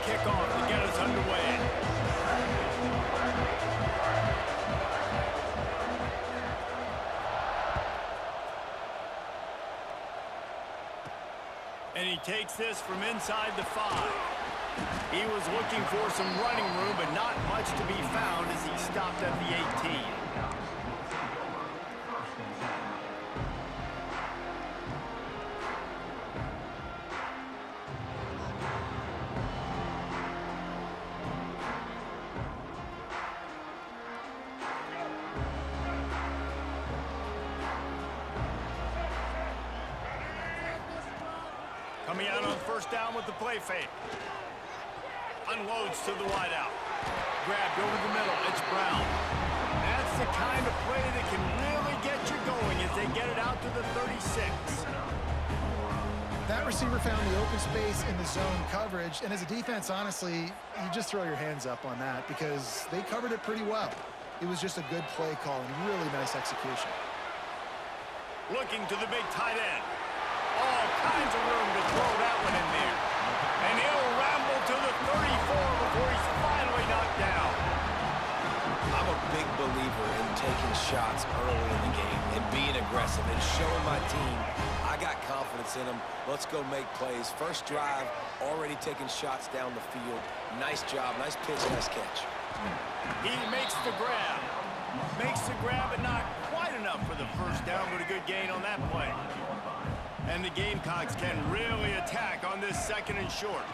kickoff to get us underway. And he takes this from inside the 5. He was looking for some running room, but not much to be found as he stopped at the 18. Coming out on first down with the play fake. Unloads to the wideout. Grabbed over the middle. It's Brown. That's the kind of play that can really get you going as they get it out to the 36. That receiver found the open space in the zone coverage, and as a defense, honestly, you just throw your hands up on that because they covered it pretty well. It was just a good play call and really nice execution. Looking to the big tight end. All kinds of room to throw that one in there. And he'll ramble to the 34 before he's finally knocked down. I'm a big believer in taking shots early in the game and being aggressive and showing my team I got confidence in them. Let's go make plays. First drive, already taking shots down the field. Nice job, nice pitch, nice catch. He makes the grab. Makes the grab, but not quite enough for the first down, but a good gain on that play. And the Gamecocks can really attack on this second and short.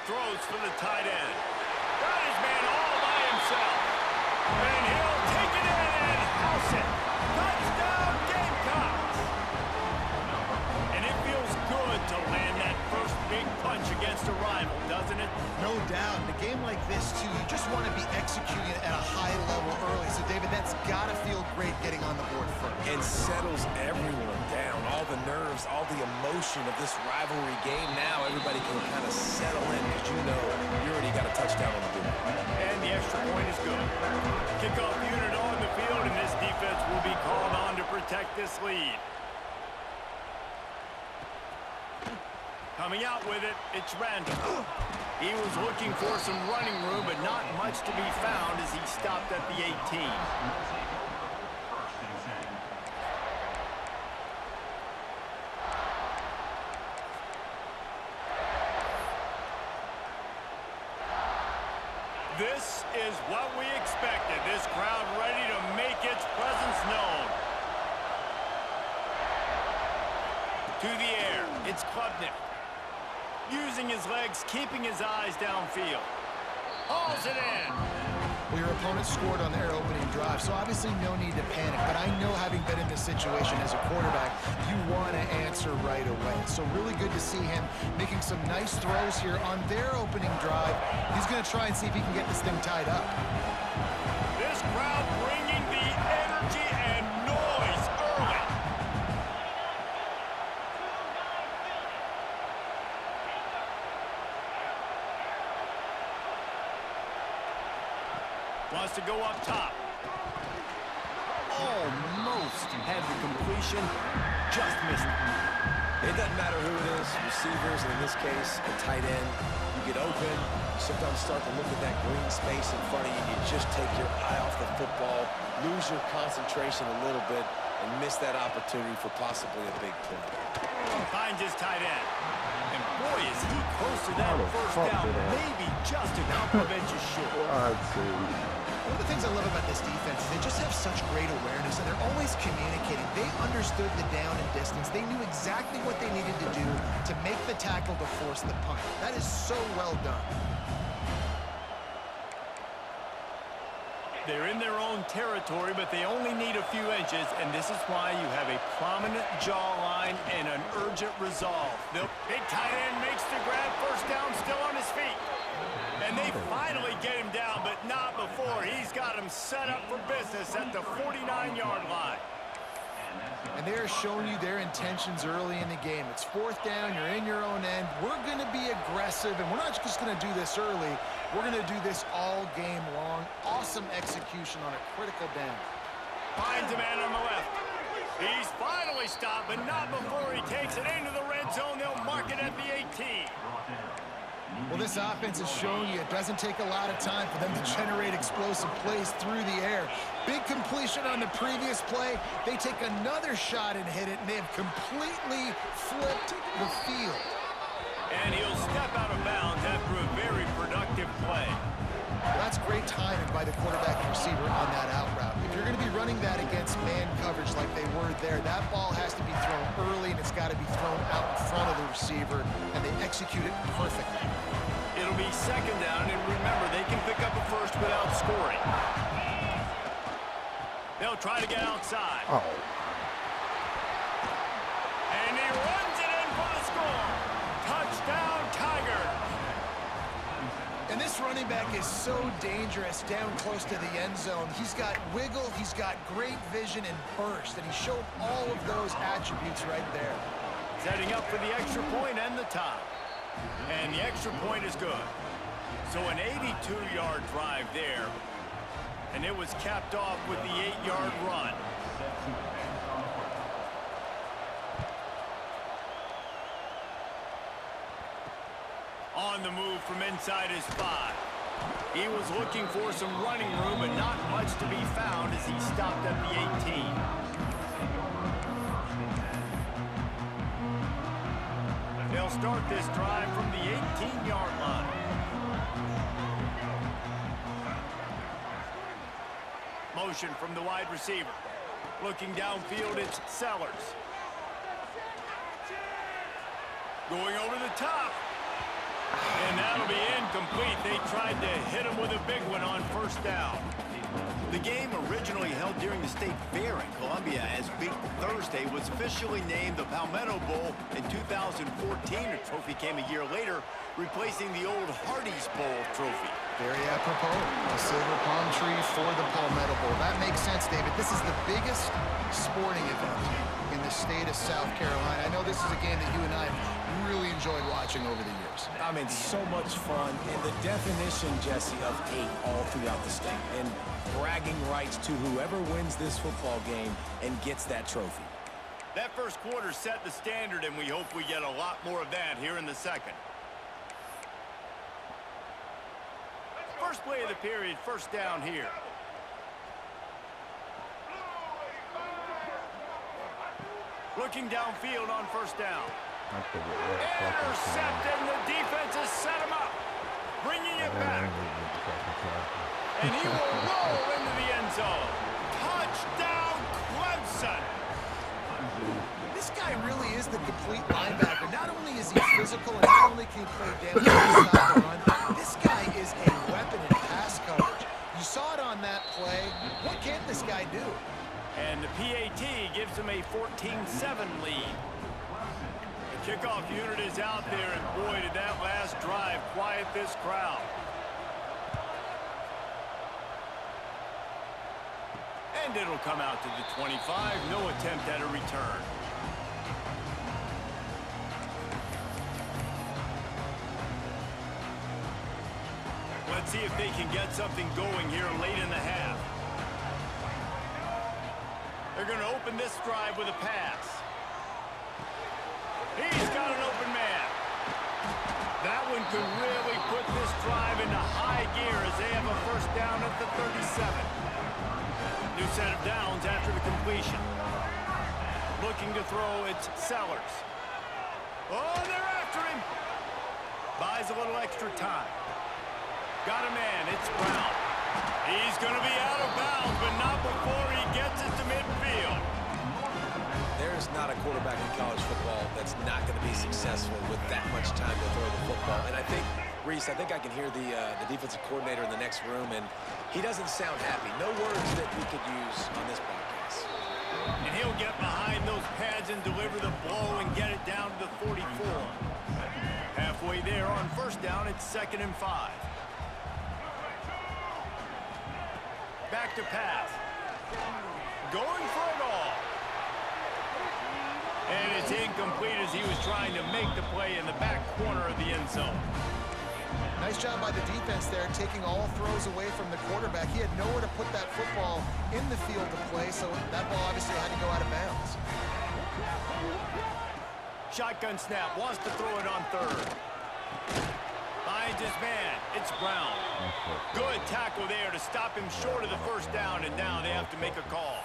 Throws for the tight end. Got his man all by himself. And he'll take it in and house it. Touchdown, Gamecocks! And it feels good to land that first big punch against a rival, doesn't it? No doubt. In a game like this, too, you just want to be executing it at a high level early. So, David, that's got to feel great getting on the board first. And settles everyone down. All the nerves, all the emotion of this rivalry game. Now everybody can kind of settle in because you know you already got a touchdown on the board. And the extra point is good. Kickoff unit on the field, and this defense will be called on to protect this lead. Coming out with it, it's Randall. He was looking for some running room, but not much to be found as he stopped at the 18. This is what we expected. This crowd ready to make its presence known. To the air, it's Klubnik. Using his legs, keeping his eyes downfield. Hauls it in. Well, your opponent scored on their opening drive, so obviously no need to panic. But I know, having been in this situation as a quarterback, you want to answer right away. So really good to see him making some nice throws here on their opening drive. He's going to try and see if he can get this thing tied up. This crowd bringing the energy and noise early. Wants to go up top. Almost had the completion. Just missed it. It doesn't matter who it is, receivers, in this case, a tight end. You get open, you sometimes start to look at that green space in front of you, you just take your eye off the football, lose your concentration a little bit, and miss that opportunity for possibly a big play. Finds his tight end. And boy, is he close to that first down. Maybe just a couple of inches short. One of the things I love about this defense is they just have such great awareness, and they're always communicating. They understood the down and distance. They knew exactly what they needed to do to make the tackle to force the punt. That is so well done. They're in their own territory, but they only need a few inches, and this is why you have a prominent jawline and an urgent resolve. The big tight end makes the grab, first down, still on his feet. And they finally get him down, but not before. He's got him set up for business at the 49-yard line. And they're showing you their intentions early in the game. It's fourth down, you're in your own end. We're going to be aggressive, and we're not just going to do this early. We're going to do this all game long. Awesome execution on a critical down. Finds a man on the left. He's finally stopped, but not before he takes it into the red zone. They'll mark it at the 18. Well, this offense has shown you it doesn't take a lot of time for them to generate explosive plays through the air. Big completion on the previous play. They take another shot and hit it, and they have completely flipped the field. And he'll step out of bounds after a very productive play. Well, that's great timing by the quarterback and receiver on that out route. If you're going to be running that against man coverage like they were there, that ball has to be thrown early, and it's got to be thrown out in front of the receiver, and they execute it perfectly. It'll be second down, and remember, they can pick up a first without scoring. They'll try to get outside. Oh. And he runs it in for the score. Touchdown, Tigers. And this running back is so dangerous down close to the end zone. He's got wiggle, he's got great vision and burst, and he showed all of those attributes right there. Setting up for the extra point and the tie. And the extra point is good. So an 82-yard drive there. And it was capped off with the 8-yard run. On the move from inside his 5. He was looking for some running room, but not much to be found as he stopped at the 18. They'll start this drive from the 18-yard line. Motion from the wide receiver. Looking downfield, it's Sellers. Going over the top. And that'll be incomplete. They tried to hit him with a big one on first down. The game, originally held during the State Fair in Columbia as Big Thursday, was officially named the Palmetto Bowl in 2014. The trophy came a year later, replacing the old Hardee's Bowl trophy. Very apropos, a silver palm tree for the Palmetto Bowl. That makes sense, David. This is the biggest sporting event in the state of South Carolina. I know this is a game that you and I have really enjoyed watching over the years. I mean, so much fun, and the definition, Jesse, of hate all throughout the state. And bragging rights to whoever wins this football game and gets that trophy. That first quarter set the standard, and we hope we get a lot more of that here in the second. First play of the period, first down here. Looking downfield on first down. Intercepted, and the defense has set him up. Bringing it back. And he will roll into the end zone. Touchdown, Clemson. This guy really is the complete linebacker. Not only is he physical and not only can he play down inside the run, this guy is a weapon in pass coverage. You saw it on that play. What can this guy do? And the PAT gives him a 14-7 lead. The kickoff unit is out there, and boy, did that last drive quiet this crowd. And it'll come out to the 25. No attempt at a return. Let's see if they can get something going here late in the half. They're going to open this drive with a pass. He's got an open man. That one could really put this drive into high gear as they have a first down at the 37. New set of downs after the completion. Looking to throw, it's Sellers. Oh, they're after him. Buys a little extra time. Got a man, it's Brown. He's going to be out of bounds, but not before he gets it to midfield. There's not a quarterback in college football that's not going to be successful with that much time to throw the football. And I think, Reese, I can hear the defensive coordinator in the next room, and he doesn't sound happy. No words that we could use on this podcast. And he'll get behind those pads and deliver the blow and get it down to the 44. Halfway there on first down, it's 2nd and 5. Back to pass. Going for it all. And it's incomplete as he was trying to make the play in the back corner of the end zone. Nice job by the defense there, taking all throws away from the quarterback. He had nowhere to put that football in the field to play, so that ball obviously had to go out of bounds. shotgun snap, wants to throw it on third. Finds his man. It's Brown. Good tackle there to stop him short of the first down, and now they have to make a call.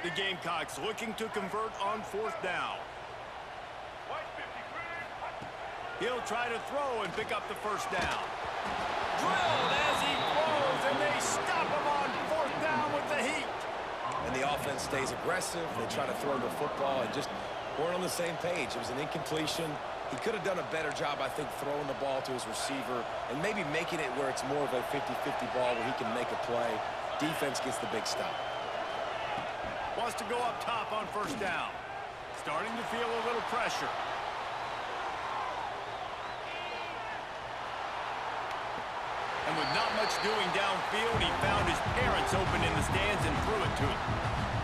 The Gamecocks looking to convert on fourth down. He'll try to throw and pick up the first down. Drilled as he throws, and they stop him on fourth down with the heat. And the offense stays aggressive. They try to throw the football and just weren't on the same page. It was an incompletion. He could have done a better job, I think, throwing the ball to his receiver and maybe making it where it's more of a 50-50 ball where he can make a play. Defense gets the big stop. Wants to go up top on first down. Starting to feel a little pressure. And with not much doing downfield, he found his parents open in the stands and threw it to him.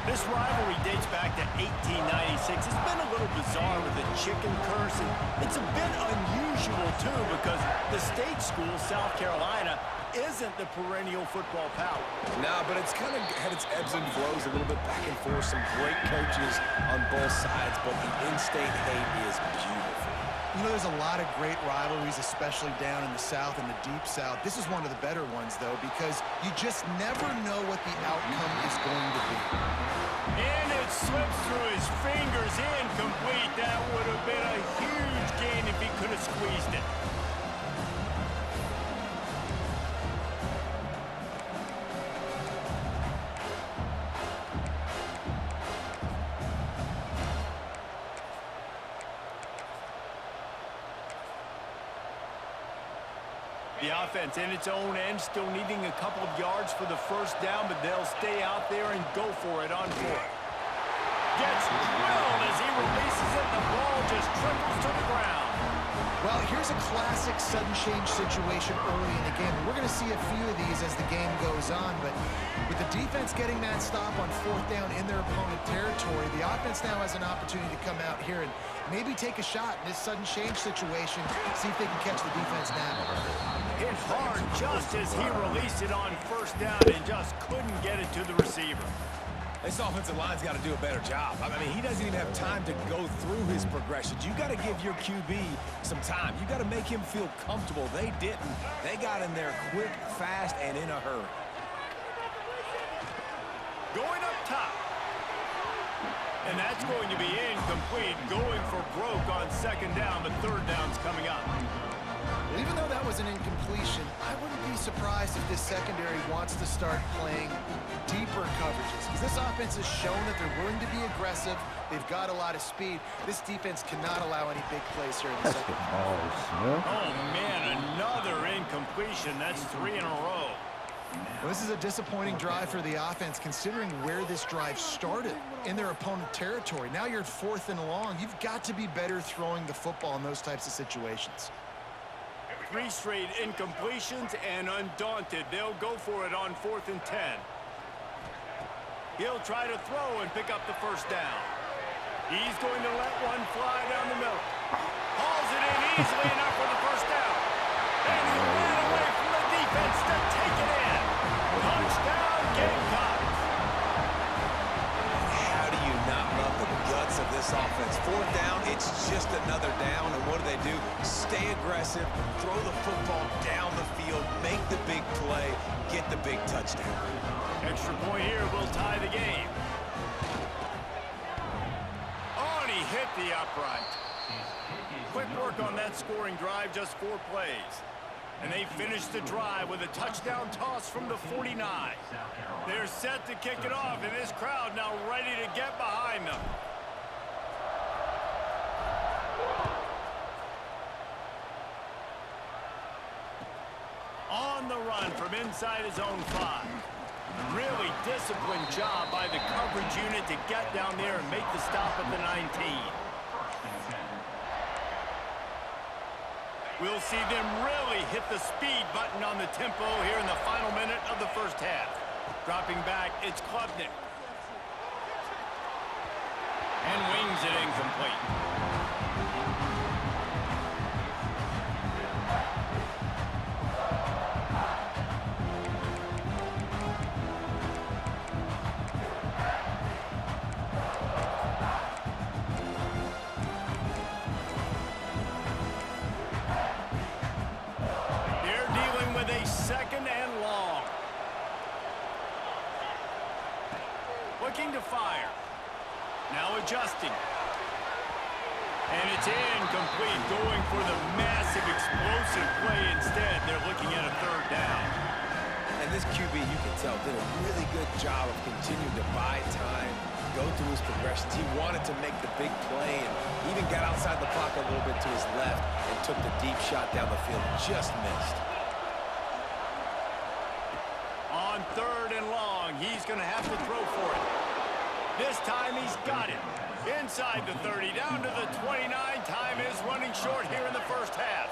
This rivalry dates back to 1896. It's been a little bizarre with the chicken curse, and it's a bit unusual, too, because the state school, South Carolina, isn't the perennial football power. Nah, but it's kind of had its ebbs and flows, a little bit back and forth, some great coaches on both sides, but the in-state hate is beautiful. You know, there's a lot of great rivalries, especially down in the South and the Deep South. This is one of the better ones, though, because you just never know what the outcome is going to be. And it slips through his fingers, incomplete. That would have been a huge gain if he could have squeezed it. The offense in its own end, still needing a couple of yards for the first down, but they'll stay out there and go for it on fourth. Gets drilled as he releases it. The ball just triples to the ground. Well, here's a classic sudden change situation early in the game. We're going to see a few of these as the game goes on, but with the defense getting that stop on fourth down in their opponent territory, the offense now has an opportunity to come out here and maybe take a shot in this sudden change situation, see if they can catch the defense now. Hit hard just as he released it on first down and just couldn't get it to the receiver. This offensive line's got to do a better job. I mean, he doesn't even have time to go through his progressions. You got to give your QB some time. You got to make him feel comfortable. They didn't. They got in there quick, fast, and in a hurry. Going up top. And that's going to be incomplete. Going for broke on second down, but third down's coming up. Well, even though that was an incompletion, I wouldn't be surprised if this secondary wants to start playing deeper coverages, because this offense has shown that they're willing to be aggressive. They've got a lot of speed. This defense cannot allow any big plays here in the second. Oh, man, another incompletion. That's 3 in a row. Well, this is a disappointing drive for the offense, considering where this drive started in their opponent territory. Now you're at 4th and long. You've got to be better throwing the football in those types of situations. 3 straight incompletions, and undaunted, they'll go for it on 4th and 10. He'll try to throw and pick up the first down. He's going to let one fly down the middle. Hauls it in easily enough for the first down. And he ran away from the defense to take it in. Touchdown, Gamecocks. How do you not love the guts of this offense? 4th down, it's just another down, and what do? Stay aggressive, throw the football down the field, make the big play, get the big touchdown. Extra point here will tie the game. Oh, and he hit the upright. Quick work on that scoring drive, just 4 plays. And they finish the drive with a touchdown toss from the 49. They're set to kick it off, and this crowd now ready to get behind them. On the run from inside his own 5. Really disciplined job by the coverage unit to get down there and make the stop at the 19. We'll see them really hit the speed button on the tempo here in the final minute of the first half. Dropping back, it's Klubnik. And wings it incomplete. looking to fire. Now adjusting. And it's incomplete, going for the massive explosive play instead. They're looking at a third down. And this QB, you can tell, did a really good job of continuing to buy time, go through his progressions. He wanted to make the big play and even got outside the pocket a little bit to his left and took the deep shot down the field. Just missed. On 3rd and long, he's going to have to throw for it. This time he's got it. Inside the 30, down to the 29. Time is running short here in the first half.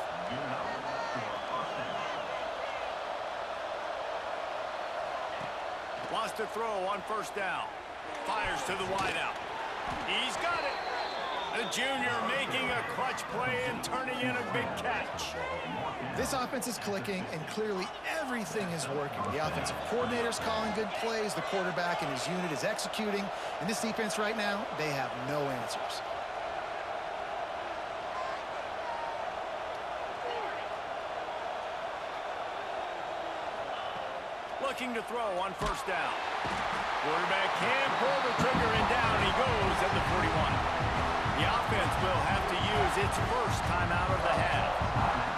Wants to throw on 1st down. Fires to the wideout. He's got it. The junior making a clutch play and turning in a big catch. This offense is clicking, and clearly everything is working. The offensive coordinator's calling good plays. The quarterback and his unit is executing. And this defense right now, they have no answers. Looking to throw on 1st down. Quarterback can pull the trigger, and down he goes at the 41. The offense will have to use its first timeout of the half.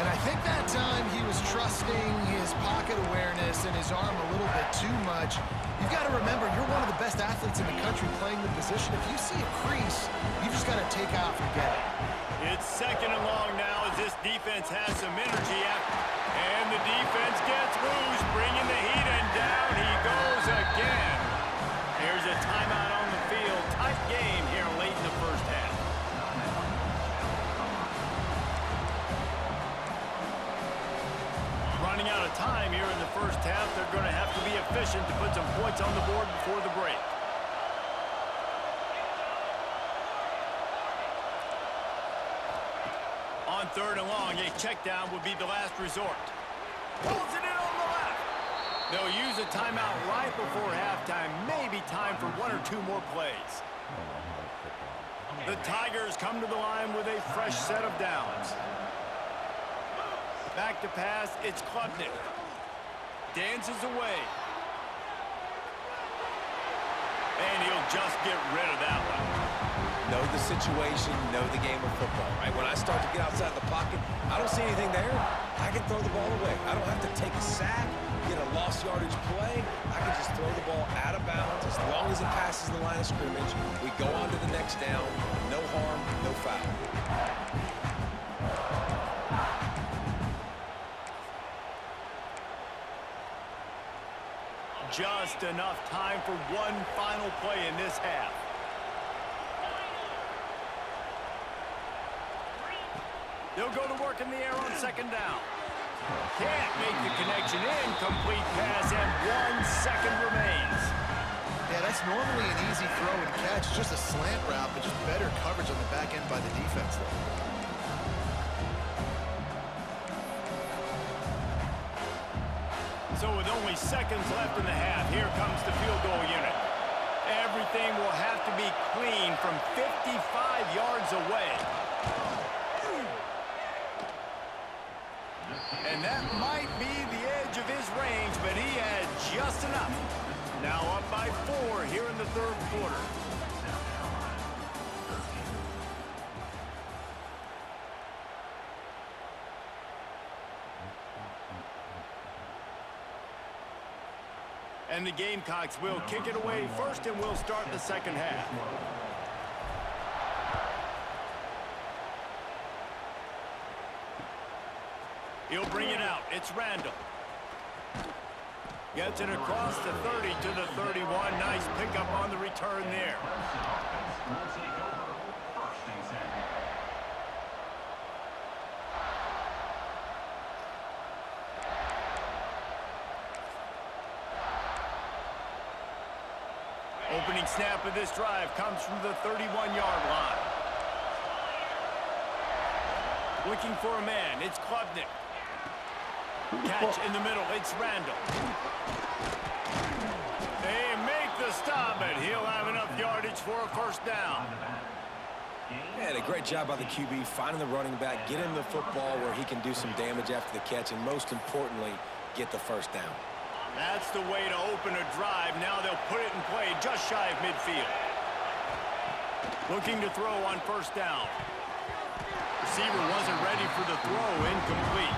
And I think that time he was trusting his pocket awareness and his arm a little bit too much. You've got to remember, you're one of the best athletes in the country playing the position. If you see a crease, you've just got to take off and get it. It's 2nd and long now as this defense has some energy. And the defense gets loose, bringing the heat, and down he goes again. There's a timeout on the field. Tight game here late in the first half. Running out of time here in the first half. They're going to have to be efficient to put some points on the board before the break. On 3rd and long, a check down would be the last resort. Pulls it in on the left. They'll use a timeout right before halftime. Maybe time for 1 or 2 more plays. The Tigers come to the line with a fresh set of downs. Back to pass, it's Klubnik. Dances away. And he'll just get rid of that one. Know the situation, know the game of football, right? When I start to get outside the pocket, I don't see anything there. I can throw the ball away. I don't have to take a sack, get a lost yardage play. I can just throw the ball out of bounds as long as it passes the line of scrimmage. We go on to the next down. No harm, no foul. Just enough time for one final play in this half. They'll go to work in the air on 2nd down. Can't make the connection. Incomplete pass, and 1 second remains. Yeah, that's normally an easy throw and catch. Just a slant route, but just better coverage on the back end by the defense there. So with only seconds left in the half, here comes the field goal unit. Everything will have to be clean from 55 yards away. And that might be the edge of his range, but he had just enough. Now up by 4 here in the 3rd quarter. And the Gamecocks will kick it away first, and we'll start the 2nd half. He'll bring it out. It's Randall. Gets it across the 30 to the 31. Nice pickup on the return there. Opening snap of this drive comes from the 31-yard line. Looking for a man. It's Klubnik. Catch in the middle. It's Randall. They make the stop, but he'll have enough yardage for a 1st down. Yeah, a great job by the QB, finding the running back, get him the football where he can do some damage after the catch, and most importantly, get the 1st down. That's the way to open a drive. Now they'll put it in play just shy of midfield. Looking to throw on first down. Receiver wasn't ready for the throw. Incomplete.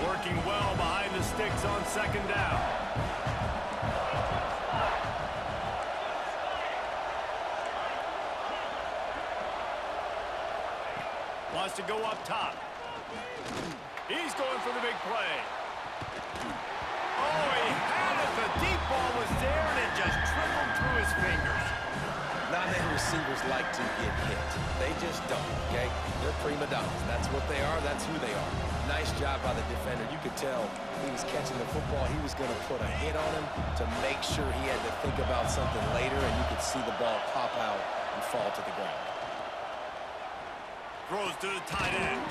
Working well behind the sticks on second down. Wants to go up top. He's going for the big play. Oh, he had it. The deep ball was there, and it just trickled through his fingers. Not many receivers like to get hit. They just don't, okay? They're prima donnas. That's what they are. That's who they are. Nice job by the defender. You could tell he was catching the football. He was going to put a hit on him to make sure he had to think about something later, and you could see the ball pop out and fall to the ground. Throws to the tight end.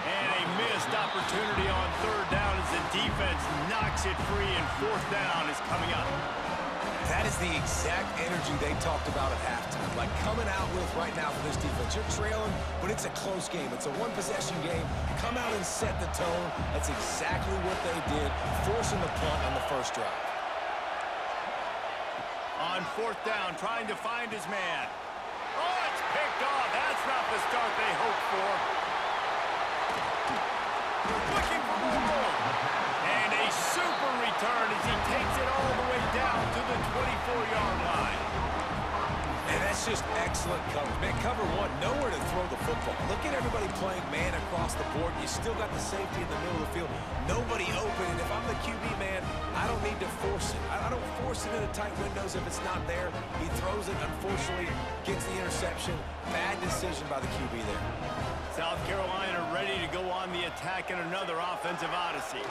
And a missed opportunity on third down as the defense knocks it free, and fourth down is coming up. That is the exact energy they talked about at halftime. Like coming out with right now for this defense. You're trailing, but it's a close game. It's a one-possession game. Come out and set the tone. That's exactly what they did, forcing the punt on the first drive. On fourth down, trying to find his man. Oh, it's picked off. That's not the start they hoped for. Looking for more. And a super return as he takes it all the way down to the 24-yard line. And that's just excellent coverage. Man, cover one, nowhere to throw the football. Look at everybody playing man across the board. You still got the safety in the middle of the field. Nobody open. And if I'm the QB, man, I don't need to force it. I don't force it into tight windows if it's not there. He throws it, unfortunately, gets the interception. Bad decision by the QB there. South Carolina ready to go on the attack in another offensive odyssey.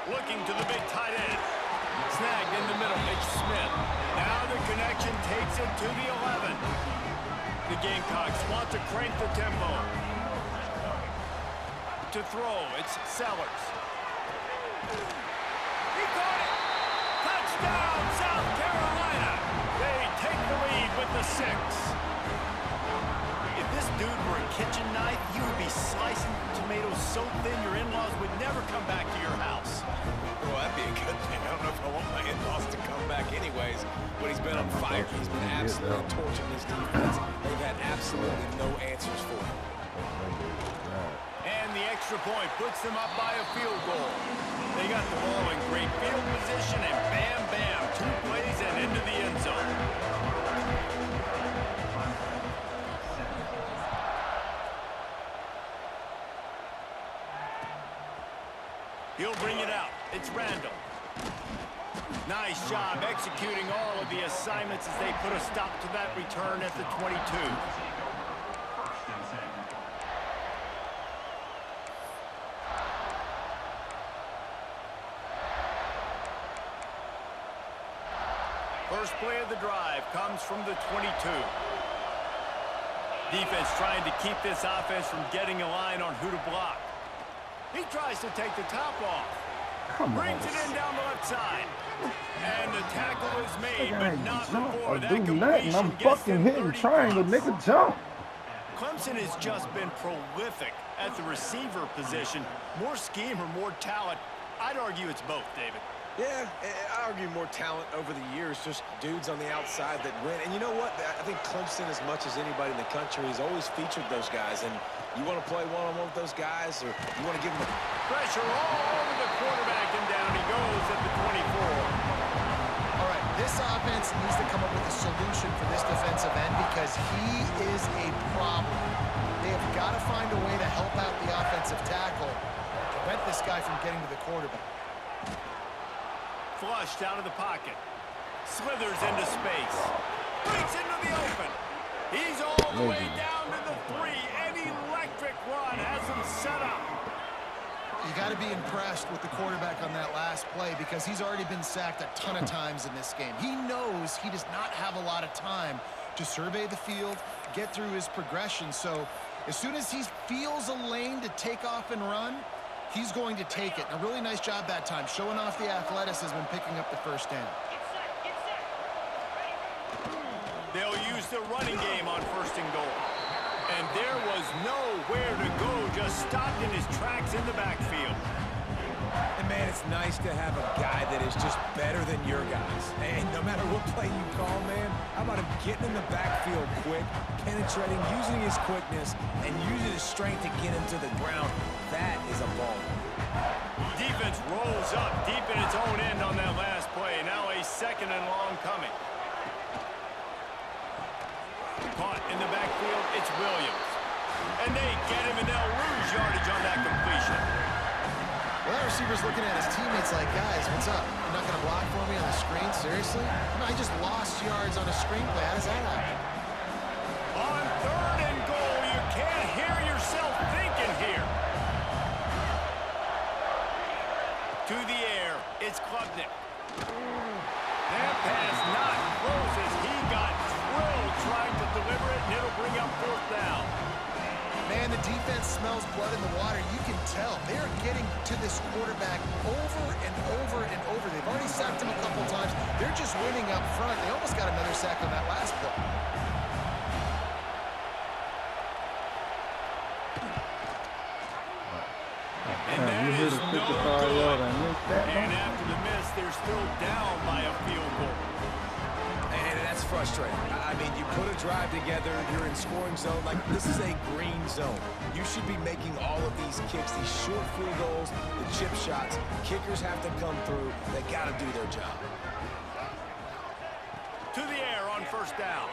Looking to the big tight end. Snagged in the middle, Mitch Smith. Now the connection takes it to the 11. The Gamecocks want to crank the tempo. To throw, it's Sellers. He caught it! Touchdown, South Carolina! They take the lead with the 6. If this dude were a kitchen knife, you would be slicing tomatoes so thin your in-laws would never come back to your house. Well, that'd be a good thing. I don't know if I want my in-laws to come back anyways, but he's been on fire. He's been absolutely torching this defense. They've had absolutely no answers for him. And the extra point puts them up by a field goal. They got the ball in great field position, and bam, bam, 2 plays and into the end zone. He'll bring it out. It's Randall. Nice job executing all of the assignments as they put a stop to that return at the 22. First play of the drive comes from the 22. Defense trying to keep this offense from getting a line on who to block. He tries to take the top off. Brings it in down the left side. And the tackle is made, but not before that completion I'm gets fucking to hitting, 30 trying to points. make a jump. Clemson has just been prolific at the receiver position. More scheme or more talent? I'd argue it's both, David. Yeah, I argue more talent over the years, just dudes on the outside that win. And you know what? I think Clemson, as much as anybody in the country, has always featured those guys. And you want to play one-on-one with those guys, or you want to give them a... Pressure all over the quarterback, and down he goes at the 24. All right, this offense needs to come up with a solution for this defensive end because he is a problem. They have got to find a way to help out the offensive tackle, prevent this guy from getting to the quarterback. Flushed out of the pocket. Slithers into space. Breaks into the open. He's all the way down to the 3. An electric run has him set up. You got to be impressed with the quarterback on that last play because he's already been sacked a ton of times in this game. He knows he does not have a lot of time to survey the field, get through his progression. So as soon as he feels a lane to take off and run, He's going to take it. A really nice job that time, showing off the athleticism and picking up the first down. They'll use the running game on 1st and goal. And there was nowhere to go, just stopped in his tracks in the backfield. And, man, it's nice to have a guy that is just better than your guys. And no matter what play you call, man, how about him getting in the backfield quick, penetrating, using his quickness, and using his strength to get him to the ground. That is a ball. Defense rolls up deep in its own end on that last play. Now a 2nd and long coming. Caught in the backfield, it's Williams. And they get him, and they'll lose yardage on that completion. Well, that receiver's looking at his teammates like, guys, what's up? You're not going to block for me on the screen? Seriously? No, I just lost yards on a screenplay. How does that happen? On 3rd and goal, you can't hear yourself thinking here. To the air, it's Klubnik. That pass not close as he got drilled trying to deliver it, and it'll bring up 4th down. Man, the defense smells blood in the water. You can tell. They're getting to this quarterback over and over and over. They've already sacked him a couple times. They're just winning up front. They almost got another sack on that last play. And that is no good. And after the miss, they're still down by a field goal. And that's frustrating. I mean, you put a drive together, you're in scoring zone. Like, this is a green zone. You should be making all of these kicks, these short field goals, the chip shots. Kickers have to come through. They got to do their job. To the air on 1st down.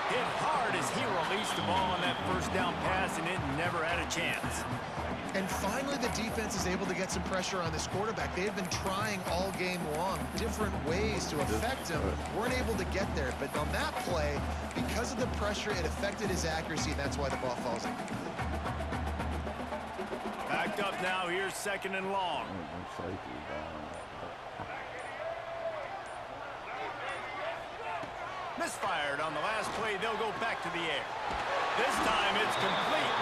Hit hard as he released the ball on that 1st down pass, and it never had a chance. And finally, the defense is able to get some pressure on this quarterback. They've been trying all game long different ways to affect him. Weren't able to get there. But on that play, because of the pressure, it affected his accuracy, and that's why the ball falls in. Backed up now. Here's 2nd and long. Misfired on the last play. They'll go back to the air. This time it's complete.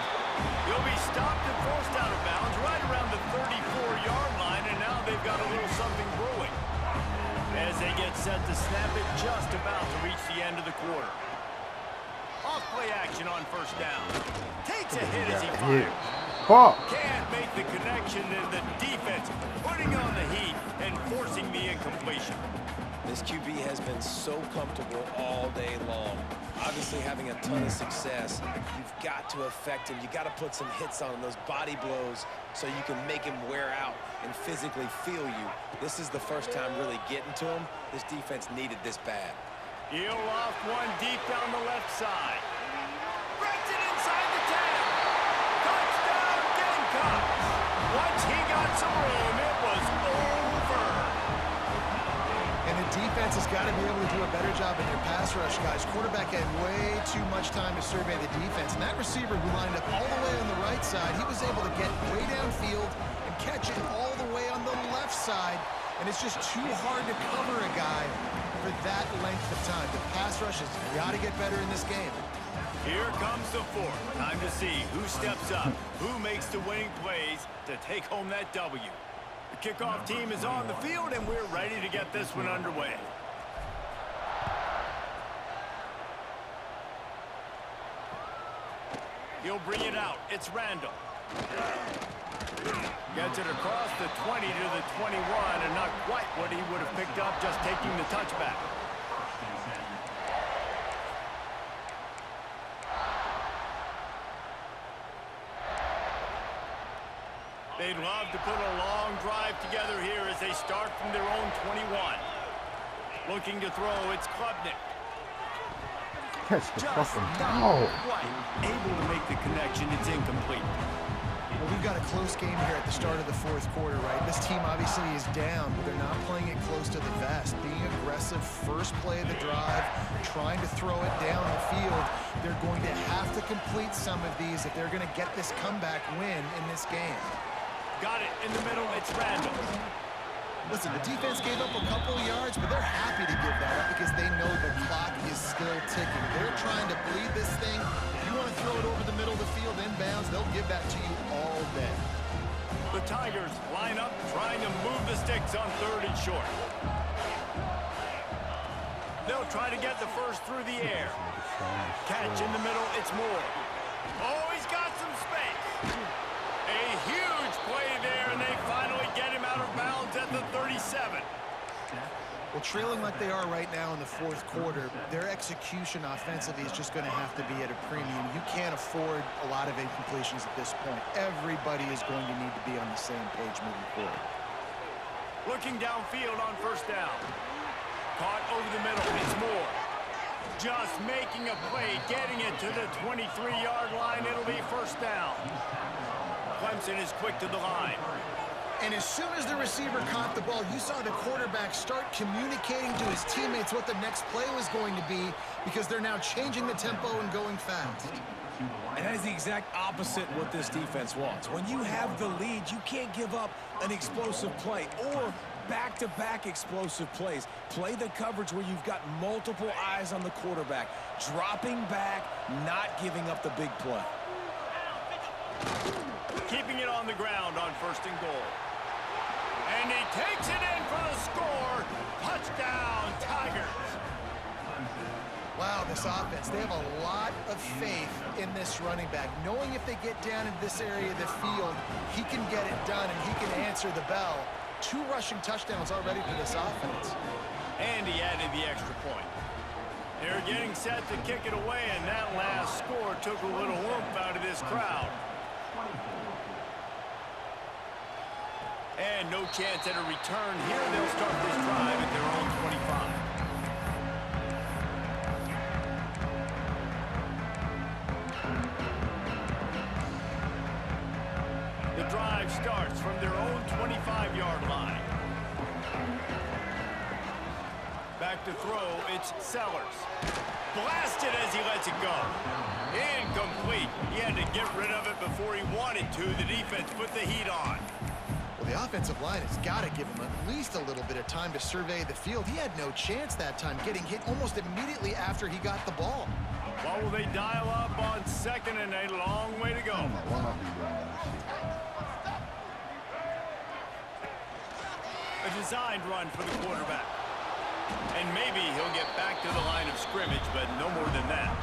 He'll be stopped and forced out of bounds right around the 34-yard line, and now they've got a little something brewing. As they get set to snap it, just about to reach the end of the quarter. Off-play action on 1st down. Takes a hit as he fires. Can't make the connection, and the defense putting on the heat and forcing the incompletion. This QB has been so comfortable all day long. Obviously having a ton of success. You've got to affect him. You got to put some hits on him, those body blows, so you can make him wear out and physically feel you. This is the first time really getting to him. This defense needed this bad. He'll loft one deep down the left side. Breaks it inside the 10. Touchdown Gamecocks. Once he got some room, it was over. And the defense has got to be able to do a better job in their pass rush, guys. Quarterback had way too much time to survey the defense. And that receiver who lined up all the way on the right side, he was able to get way downfield and catch it all the way on the left side. And it's just too hard to cover a guy for that length of time. The pass rush has got to get better in this game. Here comes the 4th. Time to see who steps up, who makes the winning plays to take home that W. The kickoff team is on the field, and we're ready to get this one underway. He'll bring it out. It's Randall. Gets it across the 20 to the 21, and not quite what he would have picked up just taking the touchback. They'd love to put a long drive together here as they start from their own 21. Looking to throw, it's Klubnik. Catch the Just fucking not ball. quite able to make the connection. It's incomplete. Well, we've got a close game here at the start of the 4th quarter, right? This team obviously is down, but they're not playing it close to the vest. Being aggressive, first play of the drive, trying to throw it down the field. They're going to have to complete some of these if they're going to get this comeback win in this game. Got it in the middle. It's Randall. Listen, the defense gave up a couple of yards, but they're happy to give that up because they know the clock is still ticking. They're trying to bleed this thing. If you want to throw it over the middle of the field inbounds, they'll give that to you all day. The Tigers line up trying to move the sticks on 3rd and short. They'll try to get the first through the air. Catch in the middle, it's Moore. Oh, he's got some space. A huge play there, and they finally get him out of bounds at the 37. Well, trailing like they are right now in the 4th quarter, their execution offensively is just going to have to be at a premium. You can't afford a lot of incompletions at this point. Everybody is going to need to be on the same page moving forward. Looking downfield on 1st down. Caught over the middle, it's Moore. Just making a play, getting it to the 23-yard line. It'll be 1st down. Clemson is quick to the line. And as soon as the receiver caught the ball, you saw the quarterback start communicating to his teammates what the next play was going to be because they're now changing the tempo and going fast. And that is the exact opposite what this defense wants. When you have the lead, you can't give up an explosive play or back-to-back explosive plays. Play the coverage where you've got multiple eyes on the quarterback, dropping back, not giving up the big play. Keeping it on the ground on 1st and goal. And he takes it in for the score. Touchdown, Tigers. Wow, this offense, they have a lot of faith in this running back, knowing if they get down into this area of the field, he can get it done and he can answer the bell. 2 rushing touchdowns already for this offense. And he added the extra point. They're getting set to kick it away, and that last score took a little oomph out of this crowd. And no chance at a return here. They'll start this drive at their own 25. The drive starts from their own 25-yard line. Back to throw, it's Sellers. Blasted as he lets it go. Incomplete. He had to get rid of it before he wanted to. The defense put the heat on. Well, the offensive line has got to give him at least a little bit of time to survey the field. He had no chance that time, getting hit almost immediately after he got the ball. Well, will they dial up on 2nd and a long way to go? A designed run for the quarterback. And maybe he'll get back to the line of scrimmage, but no more than that.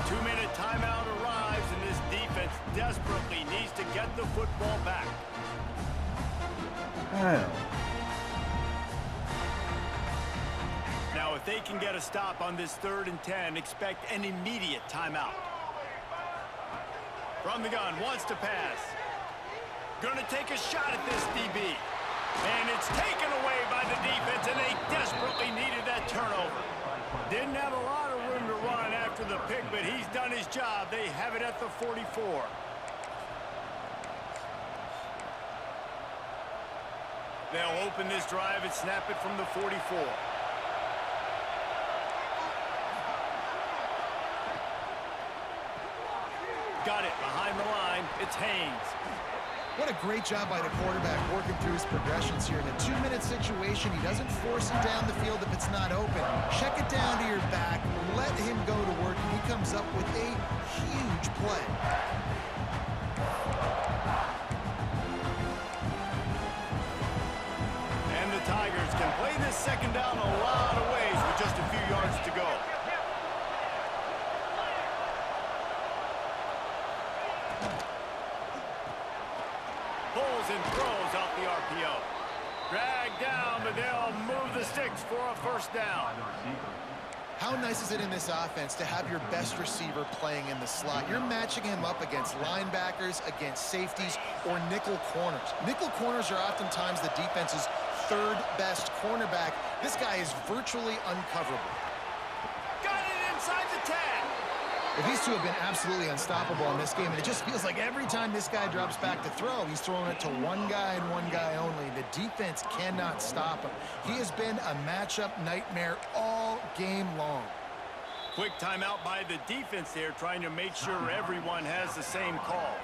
2-minute timeout arrives, and this defense desperately needs to get the football back. Now, if they can get a stop on this 3rd and 10, expect an immediate timeout. From the gun, wants to pass. Gonna take a shot at this DB. And it's taken away by the defense, and they desperately needed that turnover. Didn't have a lot of room to run after the pick, but he's done his job. They have it at the 44. They'll open this drive and snap it from the 44. Got it behind the line. It's Haynes. What a great job by the quarterback working through his progressions here. In a 2-minute situation, he doesn't force it down the field if it's not open. Check it down to your back, let him go to work, and he comes up with a huge play. And the Tigers can play this 2nd down a lot of ways with just a few yards to go. Pulls and throws off the RPO. Dragged down, but they'll move the sticks for a 1st down. How nice is it in this offense to have your best receiver playing in the slot? You're matching him up against linebackers, against safeties, or nickel corners. Nickel corners are oftentimes the defense's 3rd best cornerback. This guy is virtually uncoverable. Got it inside the 10. Well, these two have been absolutely unstoppable in this game, and it just feels like every time this guy drops back to throw, he's throwing it to one guy and one guy only. The defense cannot stop him. He has been a matchup nightmare all game long. Quick timeout by the defense there, trying to make sure everyone has the same call.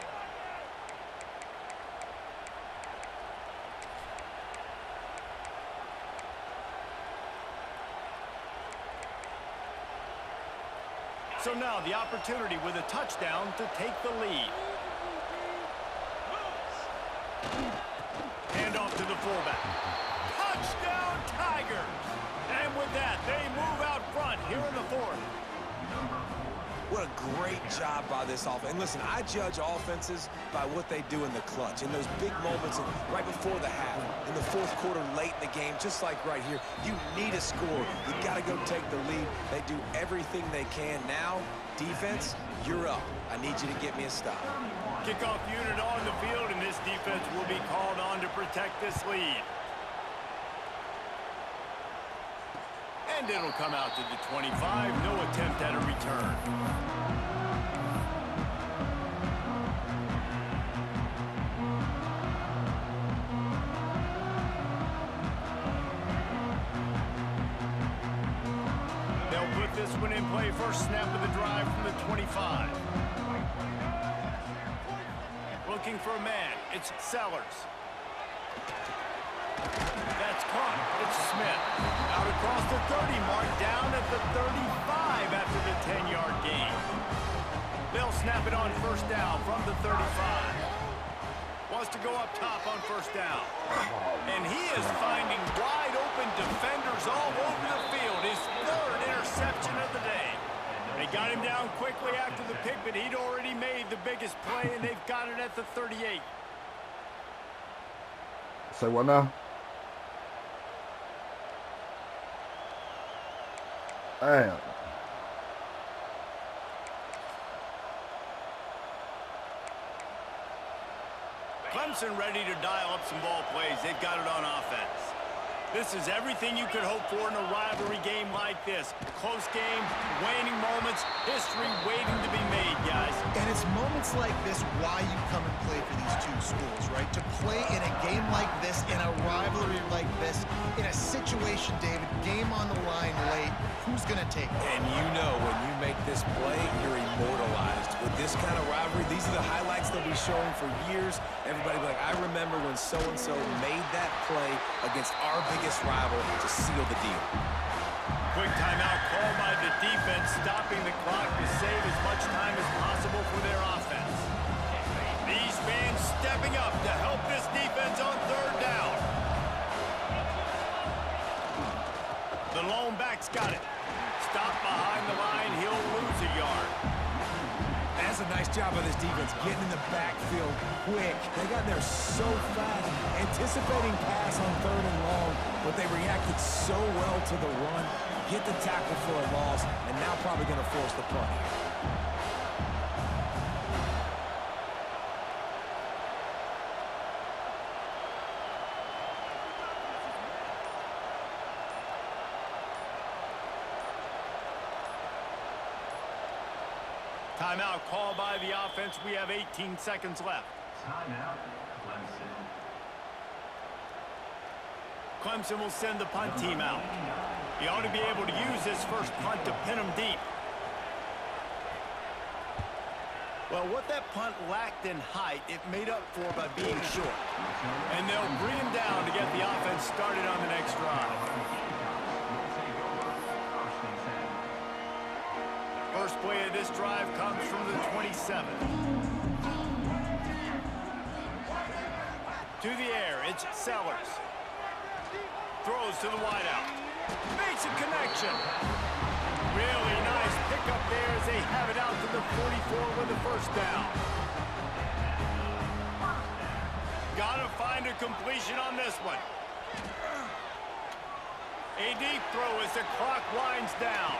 So now the opportunity with a touchdown to take the lead. Hand off to the fullback. Touchdown, Tigers! And with that, they move out front here in the fourth. What a great job by this offense. And listen, I judge offenses by what they do in the clutch, in those big moments right before the half, in the fourth quarter, late in the game, just like right here. You need a score. You got to go take the lead. They do everything they can. Now, defense, you're up. I need you to get me a stop. Kickoff unit on the field, and this defense will be called on to protect this lead. And it'll come out to the 25. No attempt at a return. They'll put this one in play. First snap of the drive from the 25. Looking for a man. It's Sellers. That's caught. It's Smith. Out across the 30 mark, down at the 35 after the 10-yard gain. They'll snap it on first down from the 35. Wants to go up top on first down. And he is finding wide open defenders all over the field. His third interception of the day. They got him down quickly after the pick, but he'd already made the biggest play, and they've got it at the 38. Say what now? Damn. Clemson ready to dial up some ball plays. They've got it on offense. This is everything you could hope for in a rivalry game like this. Close game, waning moments, history waiting to be made, guys. And it's moments like this why you come and play for these two schools, right? To play in a game like this, in a rivalry like this, in a situation, David, game on the line late, who's going to take it? And you know when you make this play, you're immortalized. With this kind of rivalry, these are the highlights they'll be showing for years. Everybody will be like, I remember when so-and-so made that play against our biggest rival to seal the deal. Quick timeout called by the defense, stopping the clock to save as much time as possible for their offense. These fans stepping up to help this defense on third down. The lone back's got it. Stopped behind the line, he'll lose a yard. That's a nice job of this defense, getting in the backfield quick. They got there so fast, anticipating pass on third and long, but they reacted so well to the run, get the tackle for a loss, and now probably going to force the punt here. Timeout called by the offense. We have 18 seconds left. Timeout, Clemson. Clemson will send the punt team out. He ought to be able to use this first punt to pin them deep. Well, what that punt lacked in height, it made up for by being short. And they'll bring him down to get the offense started on the next drive. First play of this drive comes from the 27. To the air, it's Sellers. Throws to the wideout. Makes a connection. Really nice pickup there as they have it out to the 44 with the first down. Gotta find a completion on this one. A deep throw as the clock winds down.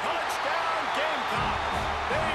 Touchdown, Gamecocks. They